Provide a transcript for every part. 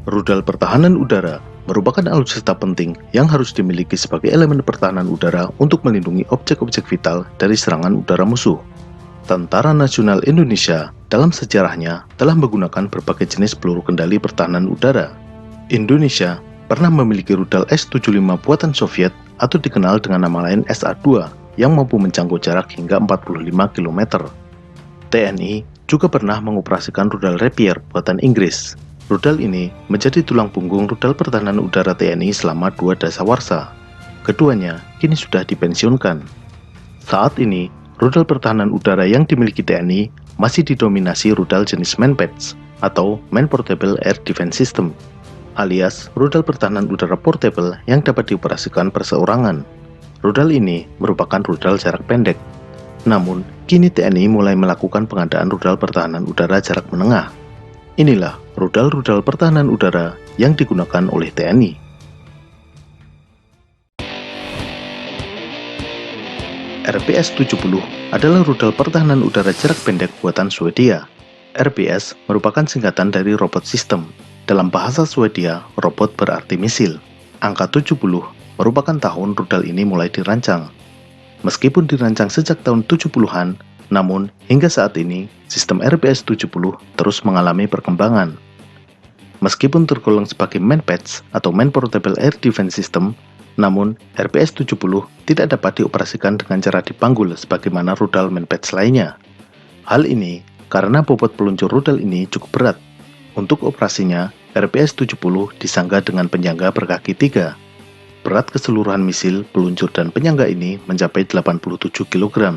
Rudal pertahanan udara merupakan alutsista penting yang harus dimiliki sebagai elemen pertahanan udara untuk melindungi objek-objek vital dari serangan udara musuh. Tentara Nasional Indonesia dalam sejarahnya telah menggunakan berbagai jenis peluru kendali pertahanan udara. Indonesia pernah memiliki rudal S-75 buatan Soviet atau dikenal dengan nama lain SA-2 yang mampu menjangkau jarak hingga 45 km. TNI juga pernah mengoperasikan rudal Rapier buatan Inggris. Rudal ini menjadi tulang punggung rudal pertahanan udara TNI selama 2 dasawarsa. Keduanya kini sudah dipensiunkan. Saat ini, rudal pertahanan udara yang dimiliki TNI masih didominasi rudal jenis Manpads atau Man Portable Air Defense System, alias rudal pertahanan udara portable yang dapat dioperasikan perseorangan. Rudal ini merupakan rudal jarak pendek. Namun, kini TNI mulai melakukan pengadaan rudal pertahanan udara jarak menengah. Inilah rudal-rudal pertahanan udara yang digunakan oleh TNI. RPS-70 adalah rudal pertahanan udara jarak pendek buatan Swedia. RPS merupakan singkatan dari robot system. Dalam bahasa Swedia, robot berarti misil. Angka 70 merupakan tahun rudal ini mulai dirancang. Meskipun dirancang sejak tahun 70-an, namun hingga saat ini, sistem RPS-70 terus mengalami perkembangan. Meskipun tergolong sebagai Manpads atau Man Portable Air Defense System, namun RPS-70 tidak dapat dioperasikan dengan cara dipanggul sebagaimana rudal Manpads lainnya. Hal ini karena bobot peluncur rudal ini cukup berat. Untuk operasinya, RPS-70 disangga dengan penyangga berkaki 3. Berat keseluruhan misil, peluncur, dan penyangga ini mencapai 87 kg.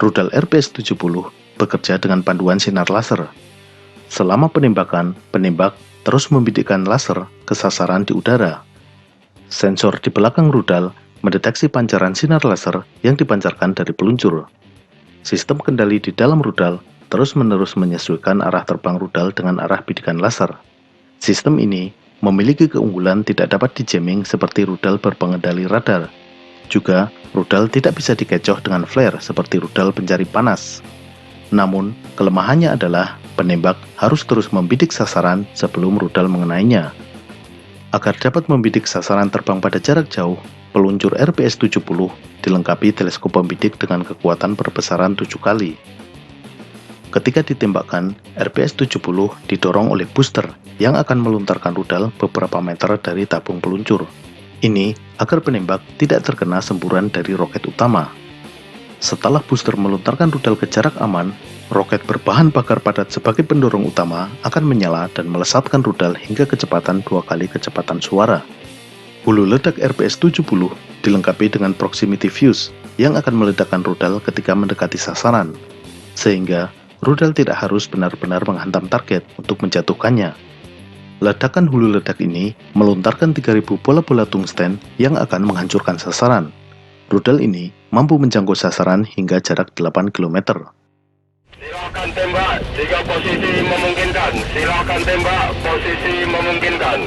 Rudal RPS-70 bekerja dengan panduan sinar laser. Selama penembakan, penembak terus membidikkan laser ke sasaran di udara. Sensor di belakang rudal mendeteksi pancaran sinar laser yang dipancarkan dari peluncur. Sistem kendali di dalam rudal terus-menerus menyesuaikan arah terbang rudal dengan arah bidikan laser. Sistem ini memiliki keunggulan tidak dapat dijamming seperti rudal berpengendali radar. Juga, rudal tidak bisa dikecoh dengan flare seperti rudal pencari panas. Namun, kelemahannya adalah penembak harus terus membidik sasaran sebelum rudal mengenainya. Agar dapat membidik sasaran terbang pada jarak jauh, peluncur RPS-70 dilengkapi teleskop pembidik dengan kekuatan perbesaran 7 kali. Ketika ditembakkan, RPS-70 didorong oleh booster yang akan melontarkan rudal beberapa meter dari tabung peluncur. Ini agar penembak tidak terkena semburan dari roket utama. Setelah booster melontarkan rudal ke jarak aman, roket berbahan bakar padat sebagai pendorong utama akan menyala dan melesatkan rudal hingga kecepatan 2 kali kecepatan suara. Hulu ledak RPS-70 dilengkapi dengan proximity fuse yang akan meledakkan rudal ketika mendekati sasaran, sehingga rudal tidak harus benar-benar menghantam target untuk menjatuhkannya. Ledakan hulu ledak ini melontarkan 3.000 bola-bola tungsten yang akan menghancurkan sasaran. Rudal ini mampu menjangkau sasaran hingga jarak 8 km. Silakan tembak jika posisi memungkinkan. Silakan tembak posisi memungkinkan.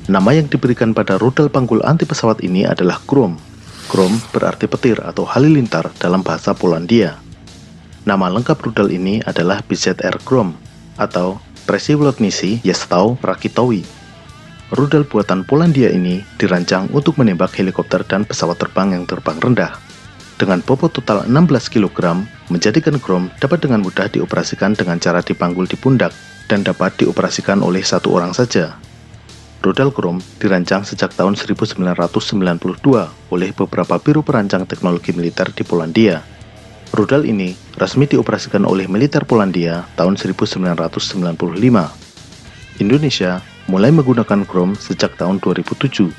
Nama yang diberikan pada rudal panggul anti pesawat ini adalah Grom. Grom berarti petir atau halilintar dalam bahasa Polandia. Nama lengkap rudal ini adalah BZR Grom atau Przewodnicy Jestał Rakietowy. Rudal buatan Polandia ini dirancang untuk menembak helikopter dan pesawat terbang yang terbang rendah. Dengan bobot total 16 kg, menjadikan Grom dapat dengan mudah dioperasikan dengan cara dipanggul di pundak dan dapat dioperasikan oleh satu orang saja. Rudal Grom dirancang sejak tahun 1992 oleh beberapa biro perancang teknologi militer di Polandia. Rudal ini resmi dioperasikan oleh militer Polandia tahun 1995. Indonesia mulai menggunakan Grom sejak tahun 2007.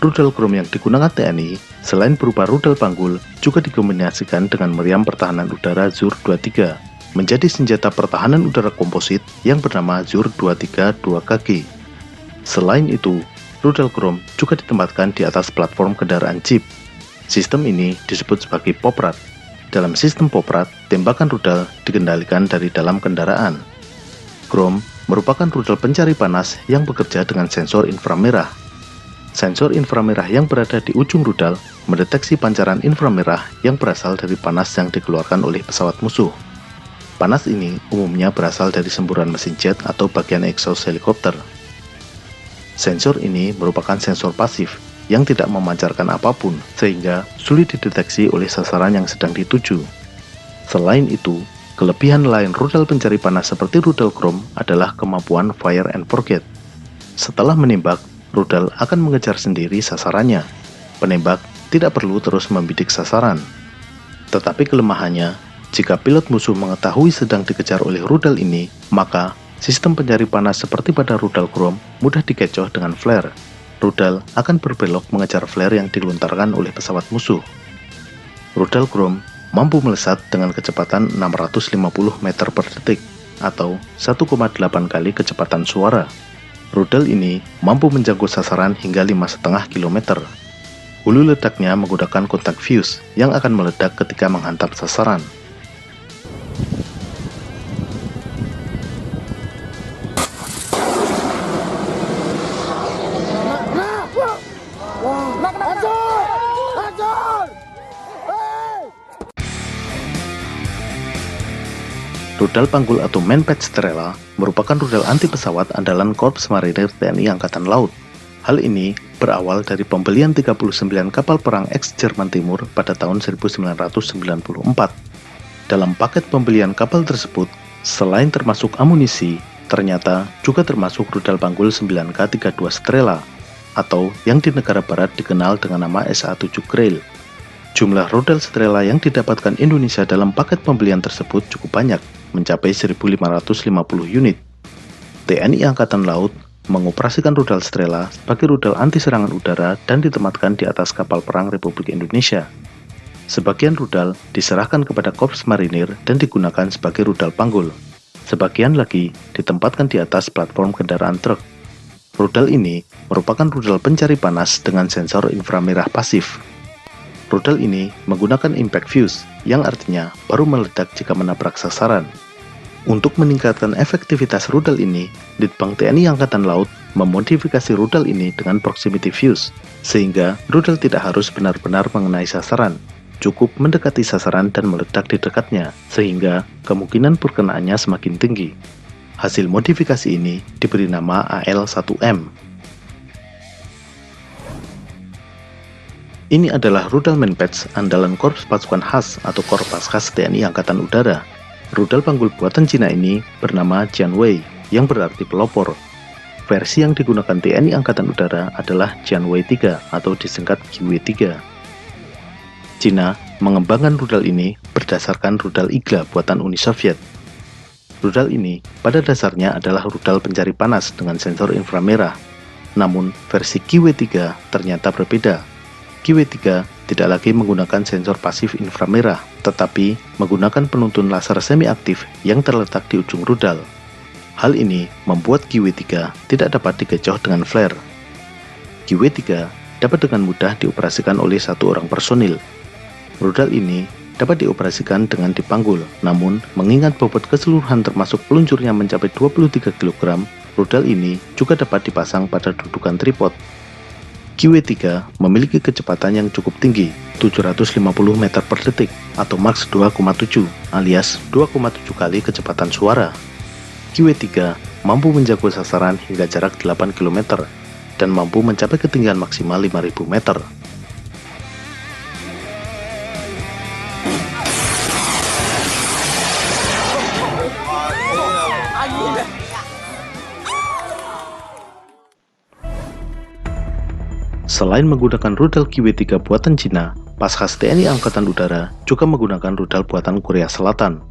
Rudal Grom yang digunakan TNI selain berupa rudal panggul juga dikombinasikan dengan meriam pertahanan udara ZUR-23 menjadi senjata pertahanan udara komposit yang bernama ZUR-23 2KG. Selain itu, rudal Grom juga ditempatkan di atas platform kendaraan Jeep. Sistem ini disebut sebagai Poprat. Dalam sistem Poprat, tembakan rudal dikendalikan dari dalam kendaraan. Grom merupakan rudal pencari panas yang bekerja dengan sensor inframerah. Sensor inframerah yang berada di ujung rudal mendeteksi pancaran inframerah yang berasal dari panas yang dikeluarkan oleh pesawat musuh. Panas ini umumnya berasal dari semburan mesin jet atau bagian exhaust helikopter. Sensor ini merupakan sensor pasif yang tidak memancarkan apapun, sehingga sulit dideteksi oleh sasaran yang sedang dituju. Selain itu, kelebihan lain rudal pencari panas seperti rudal Chrome adalah kemampuan fire and forget. Setelah menembak, rudal akan mengejar sendiri sasarannya. Penembak tidak perlu terus membidik sasaran. Tetapi kelemahannya, jika pilot musuh mengetahui sedang dikejar oleh rudal ini, maka sistem pencari panas seperti pada rudal Chrome mudah dikecoh dengan flare. Rudal akan berbelok mengejar flare yang dilontarkan oleh pesawat musuh. Rudal Chrome mampu melesat dengan kecepatan 650 meter per detik atau 1,8 kali kecepatan suara. Rudal ini mampu menjangkau sasaran hingga 5,5 km. Hulu ledaknya menggunakan kontak fuse yang akan meledak ketika menghantam sasaran. Rudal panggul atau Manpads Strela merupakan rudal anti pesawat andalan Korps Marinir TNI Angkatan Laut. Hal ini berawal dari pembelian 39 kapal perang ex-Jerman Timur pada tahun 1994. Dalam paket pembelian kapal tersebut, selain termasuk amunisi, ternyata juga termasuk rudal panggul 9K32 Strela, atau yang di negara barat dikenal dengan nama SA-7 Grail. Jumlah rudal Strela yang didapatkan Indonesia dalam paket pembelian tersebut cukup banyak, mencapai 1.550 unit. TNI Angkatan Laut mengoperasikan rudal Strela sebagai rudal anti serangan udara dan ditempatkan di atas kapal perang Republik Indonesia. Sebagian rudal diserahkan kepada Korps Marinir dan digunakan sebagai rudal panggul. Sebagian lagi ditempatkan di atas platform kendaraan truk. Rudal ini merupakan rudal pencari panas dengan sensor inframerah pasif. Rudal ini menggunakan impact fuse, yang artinya baru meledak jika menabrak sasaran. Untuk meningkatkan efektivitas rudal ini, Litbang TNI Angkatan Laut memodifikasi rudal ini dengan proximity fuse, sehingga rudal tidak harus benar-benar mengenai sasaran, cukup mendekati sasaran dan meledak di dekatnya, sehingga kemungkinan perkenaannya semakin tinggi. Hasil modifikasi ini diberi nama AL-1M. Ini adalah rudal Manpads andalan Korps Pasukan Khas atau Korps Khas TNI Angkatan Udara. Rudal panggul buatan Cina ini bernama Jianwei, yang berarti pelopor. Versi yang digunakan TNI Angkatan Udara adalah Jianwei 3 atau disingkat GW3. Cina mengembangkan rudal ini berdasarkan rudal Igla buatan Uni Soviet. Rudal ini pada dasarnya adalah rudal pencari panas dengan sensor inframerah. Namun versi GW3 ternyata berbeda. GW3 tidak lagi menggunakan sensor pasif inframerah, tetapi menggunakan penuntun laser semi-aktif yang terletak di ujung rudal. Hal ini membuat GW3 tidak dapat dikecoh dengan flare. GW3 dapat dengan mudah dioperasikan oleh satu orang personil. Rudal ini dapat dioperasikan dengan dipanggul, namun mengingat bobot keseluruhan termasuk peluncurnya mencapai 23 kg, rudal ini juga dapat dipasang pada dudukan tripod. GW3 memiliki kecepatan yang cukup tinggi, 750 meter per detik atau Mach 2,7 alias 2,7 kali kecepatan suara. GW3 mampu menjangkau sasaran hingga jarak 8 km dan mampu mencapai ketinggian maksimal 5.000 meter. Selain menggunakan rudal GW3 buatan Cina, Paskhas TNI Angkatan Udara juga menggunakan rudal buatan Korea Selatan.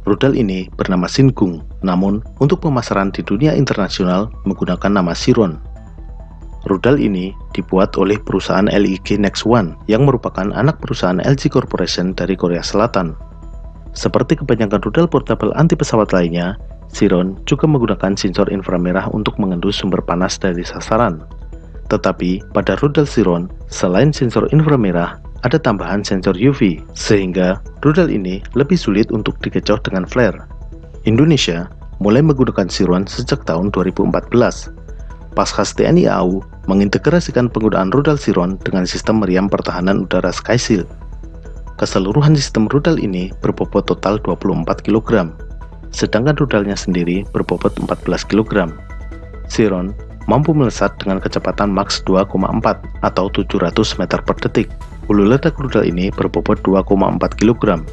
Rudal ini bernama Singung, namun untuk pemasaran di dunia internasional menggunakan nama Siron. Rudal ini dibuat oleh perusahaan LIG Next One yang merupakan anak perusahaan LG Corporation dari Korea Selatan. Seperti kebanyakan rudal portable anti pesawat lainnya, Siron juga menggunakan sensor inframerah untuk mengendus sumber panas dari sasaran. Tetapi pada rudal Siron, selain sensor inframerah, ada tambahan sensor UV, sehingga rudal ini lebih sulit untuk dikecoh dengan flare. Indonesia mulai menggunakan Siron sejak tahun 2014. Paskhas TNI AU mengintegrasikan penggunaan rudal Chiron dengan sistem meriam pertahanan udara Sky Shield. Keseluruhan sistem rudal ini berbobot total 24 kg, sedangkan rudalnya sendiri berbobot 14 kg. Chiron mampu melesat dengan kecepatan maks 2,4 atau 700 meter per detik. Hulu ledak rudal ini berbobot 2,4 kg.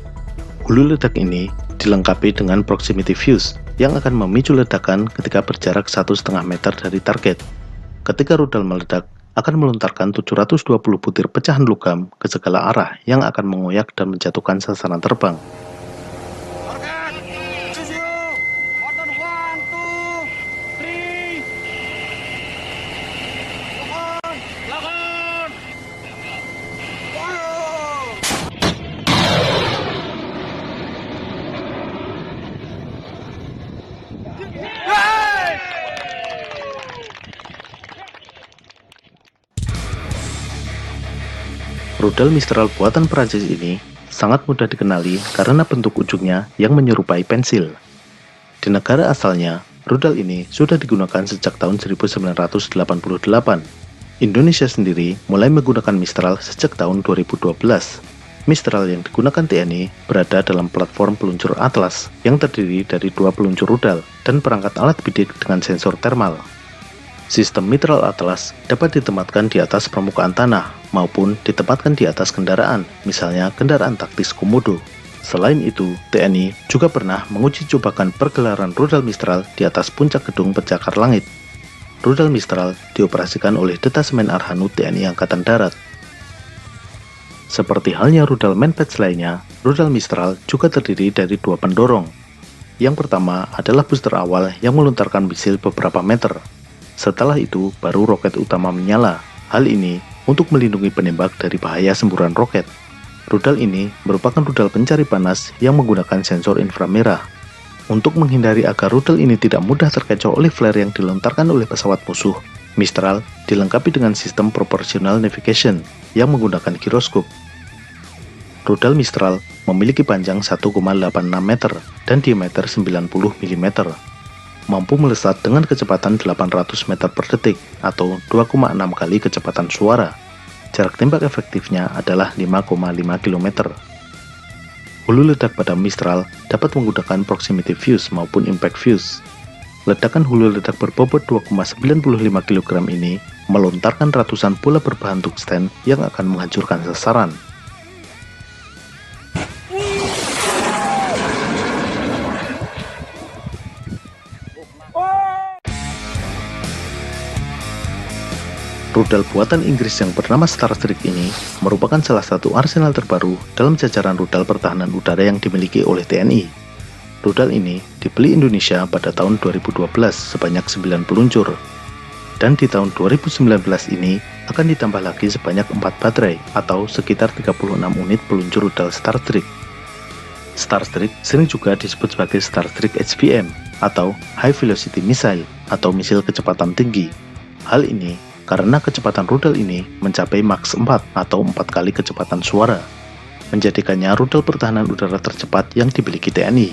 Hulu ledak ini dilengkapi dengan proximity fuse yang akan memicu ledakan ketika berjarak 1,5 meter dari target. Ketika rudal meledak, akan melontarkan 720 butir pecahan logam ke segala arah yang akan mengoyak dan menjatuhkan sasaran terbang. Rudal Mistral buatan Prancis ini sangat mudah dikenali karena bentuk ujungnya yang menyerupai pensil. Di negara asalnya, rudal ini sudah digunakan sejak tahun 1988. Indonesia sendiri mulai menggunakan Mistral sejak tahun 2012. Mistral yang digunakan TNI berada dalam platform peluncur Atlas yang terdiri dari 2 peluncur rudal dan perangkat alat bidik dengan sensor thermal. Sistem Mistral Atlas dapat ditempatkan di atas permukaan tanah maupun ditempatkan di atas kendaraan, misalnya kendaraan taktis komodo. Selain itu, TNI juga pernah menguji cobakan pergelaran rudal Mistral di atas puncak gedung pencakar langit. Rudal Mistral dioperasikan oleh Detasemen Arhanud TNI Angkatan Darat. Seperti halnya rudal Manpads lainnya, rudal Mistral juga terdiri dari 2 pendorong. Yang pertama adalah booster awal yang melontarkan misil beberapa meter. Setelah itu, baru roket utama menyala. Hal ini untuk melindungi penembak dari bahaya semburan roket. Rudal ini merupakan rudal pencari panas yang menggunakan sensor inframerah. Untuk menghindari agar rudal ini tidak mudah terkecoh oleh flare yang dilontarkan oleh pesawat musuh, Mistral dilengkapi dengan sistem proportional navigation yang menggunakan giroskop. Rudal Mistral memiliki panjang 1,86 meter dan diameter 90 mm. Mampu melesat dengan kecepatan 800 meter per detik atau 2,6 kali kecepatan suara. Jarak tembak efektifnya adalah 5,5 km. Hulu ledak pada Mistral dapat menggunakan proximity fuse maupun impact fuse. Ledakan hulu ledak berbobot 2,95 kg ini melontarkan ratusan bola berbahan tungsten yang akan menghancurkan sasaran. Rudal buatan Inggris yang bernama Starstreak ini merupakan salah satu arsenal terbaru dalam jajaran rudal pertahanan udara yang dimiliki oleh TNI. Rudal ini dibeli Indonesia pada tahun 2012 sebanyak 9 peluncur. Dan di tahun 2019 ini akan ditambah lagi sebanyak 4 baterai atau sekitar 36 unit peluncur rudal Starstreak. Starstreak sering juga disebut sebagai Starstreak HVM atau High Velocity Missile atau misil kecepatan tinggi. Hal ini karena kecepatan rudal ini mencapai maks 4 atau 4 kali kecepatan suara, menjadikannya rudal pertahanan udara tercepat yang dimiliki TNI.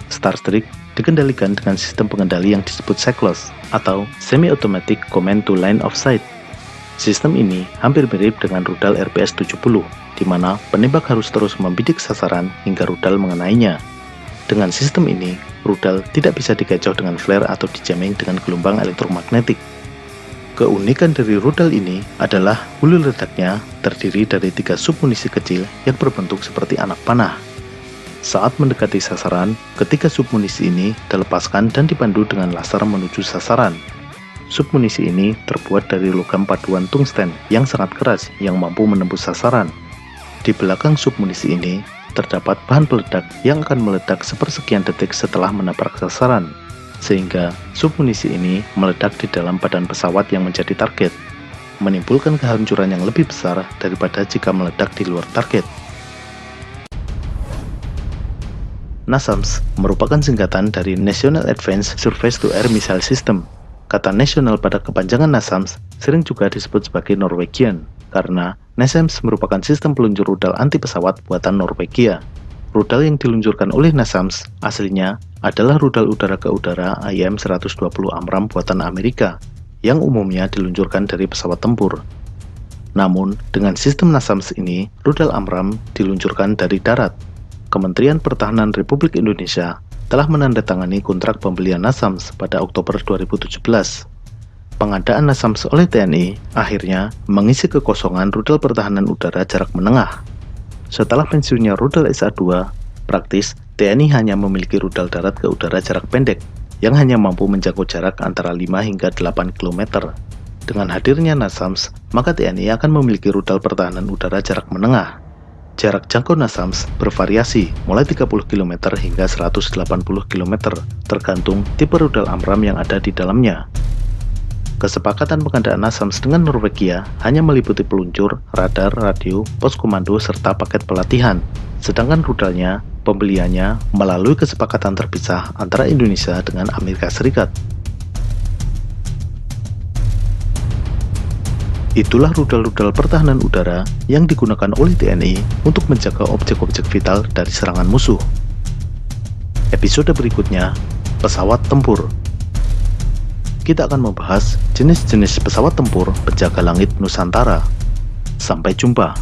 Starstreak dikendalikan dengan sistem pengendali yang disebut SECLOS atau Semi-Automatic Command to Line of Sight. Sistem ini hampir mirip dengan rudal RPS-70, di mana penembak harus terus membidik sasaran hingga rudal mengenainya. Dengan sistem ini, rudal tidak bisa dikecoh dengan flare atau dijamming dengan gelombang elektromagnetik. Keunikan dari rudal ini adalah hulu ledaknya terdiri dari 3 submunisi kecil yang berbentuk seperti anak panah. Saat mendekati sasaran, ketiga submunisi ini dilepaskan dan dipandu dengan laser menuju sasaran. Submunisi ini terbuat dari logam paduan tungsten yang sangat keras yang mampu menembus sasaran. Di belakang submunisi ini terdapat bahan peledak yang akan meledak sepersekian detik setelah menabrak sasaran, sehingga submunisi ini meledak di dalam badan pesawat yang menjadi target, menimbulkan kehancuran yang lebih besar daripada jika meledak di luar target. NASAMS merupakan singkatan dari National Advanced Surface to Air Missile System. Kata nasional pada kepanjangan NASAMS sering juga disebut sebagai Norwegian, karena NASAMS merupakan sistem peluncur rudal anti pesawat buatan Norwegia. Rudal yang diluncurkan oleh NASAMS aslinya adalah rudal udara ke udara IM-120 Amram buatan Amerika. yang umumnya diluncurkan dari pesawat tempur. Namun, dengan sistem NASAMS ini, rudal AMRAAM diluncurkan dari darat. Kementerian Pertahanan Republik Indonesia telah menandatangani kontrak pembelian NASAMS pada Oktober 2017. Pengadaan NASAMS oleh TNI akhirnya mengisi kekosongan rudal pertahanan udara jarak menengah. Setelah pensiunnya rudal SA-2, praktis TNI hanya memiliki rudal darat ke udara jarak pendek yang hanya mampu menjangkau jarak antara 5 hingga 8 km. Dengan hadirnya NASAMS, maka TNI akan memiliki rudal pertahanan udara jarak menengah. Jarak jangkau NASAMS bervariasi mulai 30 km hingga 180 km, tergantung tipe rudal AMRAAM yang ada di dalamnya. Kesepakatan pengadaan NASAMS dengan Norwegia hanya meliputi peluncur, radar, radio, pos komando, serta paket pelatihan. Sedangkan rudalnya, pembeliannya melalui kesepakatan terpisah antara Indonesia dengan Amerika Serikat. Itulah rudal-rudal pertahanan udara yang digunakan oleh TNI untuk menjaga objek-objek vital dari serangan musuh. Episode berikutnya, pesawat tempur. Kita akan membahas jenis-jenis pesawat tempur penjaga langit Nusantara. Sampai jumpa.